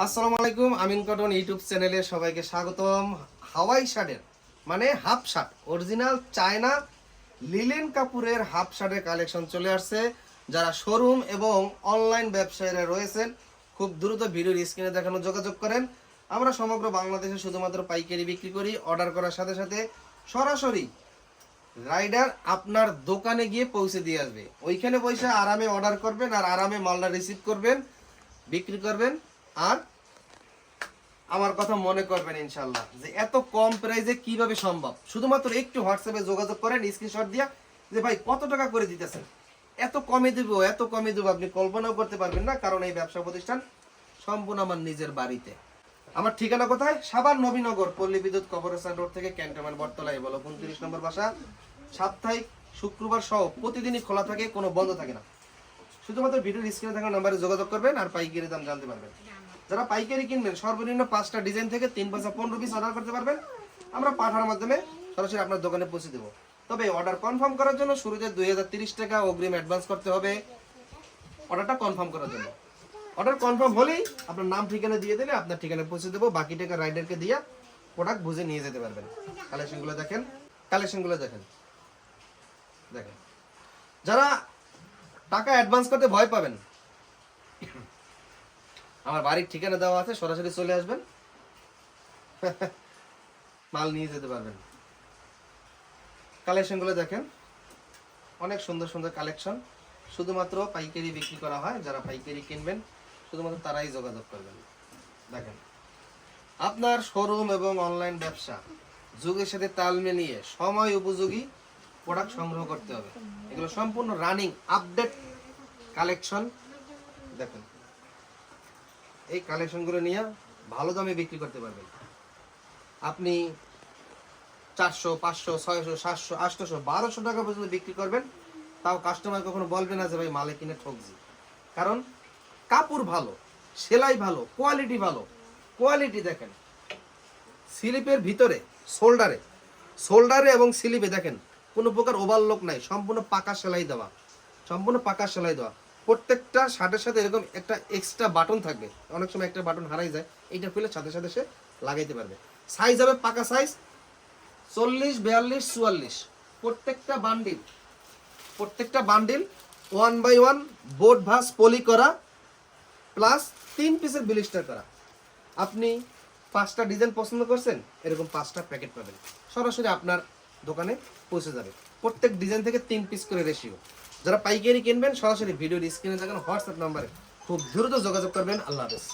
আসসালামু আলাইকুম, আমিন cotton YouTube চ্যানেলে সবাইকে স্বাগতম। হাওয়াই শার্টের মানে half shirt, original China linen কাপড়ের হাফ শার্টের কালেকশন চলে আসছে। যারা শোরুম এবং অনলাইন ব্যবসায়ীরা রয়েছেন, খুব দ্রুত ভিডিওর স্ক্রিনে দেখানো যোগাযোগ করেন। আমরা সমগ্র বাংলাদেশে শুধুমাত্র পাইকারি বিক্রি করি। অর্ডার করার সাথে সাথে সরাসরি রাইডার আপনার দোকানে গিয়ে পৌঁছে দিয়ে আসবে। ওইখানে বসে আরামে অর্ডার করবেন আর আরামে মালটা রিসিভ করবেন, বিক্রি করবেন। আর আমার কথা মনে করবেন ইনশাল্লাহ যে এত কম প্রাইসে কিভাবে সম্ভব। শুধুমাত্র একটু হোয়াটসঅ্যাপে যোগাযোগ করেন স্ক্রিনশট দিয়া যে ভাই কত টাকা করে দিতেছেন, এত কমে দেবো এত কমে দেবো, আপনি কল্পনাও করতে পারবেন না। কারণ এই ব্যবসা প্রতিষ্ঠান সম্পূর্ণ আমার নিজের বাড়িতে। আমার ঠিকানা কোথায়? সাভার নবীনগর পল্লী বিদ্যুৎ কর্পোরেশন রোড থেকে ক্যান্টনমেন্ট বটতলায় বলো 29 নম্বর বাসা। সাপ্তাহিক শুক্রবার সহ প্রতিদিনই খোলা থাকে, কোনো বন্ধ থাকে না। শুধুমাত্র ভিডিওর স্ক্রিনে থাকা নাম্বারে যোগাযোগ করবেন আর পাইকারি দাম জানতে পারবেন। যারা পাইকারি কিনবেন সর্বনিম্ন 5টা ডিজাইন থেকে 3 পয়সা 15 পিস অর্ডার করতে পারবেন। আমরা পাঠানোর মাধ্যমে সরাসরি আপনার দোকানে পৌঁছে দেবো। তবে অর্ডার কনফার্ম করার জন্য শুরুতে 2030 টাকা অগ্রিম অ্যাডভান্স করতে হবে অর্ডারটা কনফার্ম করার জন্য। অর্ডার কনফার্ম হলেই আপনার নাম ঠিকানা দিয়ে দিলে আপনার ঠিকানায় পৌঁছে দেবো। বাকি টাকা রাইডারকে দিয়ে প্রোডাক্ট বুঝে নিয়ে যেতে পারবেন। কালেকশনগুলো দেখেন, কালেকশনগুলো দেখেন দেখেন। যারা টাকা অ্যাডভান্স করতে ভয় পাবেন, আমার বাড়ির ঠিকানা দেওয়া আছে, সরাসরি চলে আসবেন, মাল নিয়ে যেতে পারবেন। কালেকশনগুলো দেখেন, অনেক সুন্দর সুন্দর কালেকশন। শুধুমাত্র পাইকারি বিক্রি করা হয়। যারা পাইকারি কিনবেন শুধুমাত্র তারাই যোগাযোগ করবেন। দেখেন, আপনার শোরুম এবং অনলাইন ব্যবসা যুগের সাথে তাল মিলিয়ে সময় উপযোগী প্রোডাক্ট সংগ্রহ করতে হবে। এগুলো সম্পূর্ণ রানিং আপডেট কালেকশন। দেখেন, এই কালেকশনগুলো নিয়ে ভালো দামে বিক্রি করতে পারবেন। আপনি 400, 500, 600, 700, 800, 1200 টাকা পর্যন্ত বিক্রি করবেন, তাও কাস্টমার কখনো বলবে না যে ভাই মালে কিনে ঠকছি। কারণ কাপড় ভালো, সেলাই ভালো, কোয়ালিটি ভালো। কোয়ালিটি দেখেন, স্লিপের ভিতরে শোল্ডারে এবং স্লিপে দেখেন কোনো প্রকার ওভারলক নাই, সম্পূর্ণ পাকা সেলাই দেওয়া, সম্পূর্ণ পাকা সেলাই দেওয়া। প্রত্যেকটা শার্টের সাথে এরকম একটা এক্সট্রা বাটন থাকবে। অনেক সময় একটা বাটন হারাই যায়, এইটা খুলে সাথে সাথে সে লাগাইতে পারবে। সাইজ হবে পাকা সাইজ 40, 42, 44। প্রত্যেকটা বান্ডিল 1 বাই 1 বোর্ড ভাস পলি করা, প্লাস 3 পিসের ব্লিস্টার করা। আপনি 5টা ডিজাইন পছন্দ করছেন, এরকম 5টা প্যাকেট পাবেন, সরাসরি আপনার দোকানে পৌঁছে যাবে। প্রত্যেক ডিজাইন থেকে 3 পিস করে রেশিও। যারা পাইকারি কিনবেন সরাসরি ভিডিওর স্ক্রিনে দেখেন হোয়াটসঅ্যাপ নাম্বারে খুব দ্রুত যোগাযোগ করবেন। আল্লাহ হাফেজ।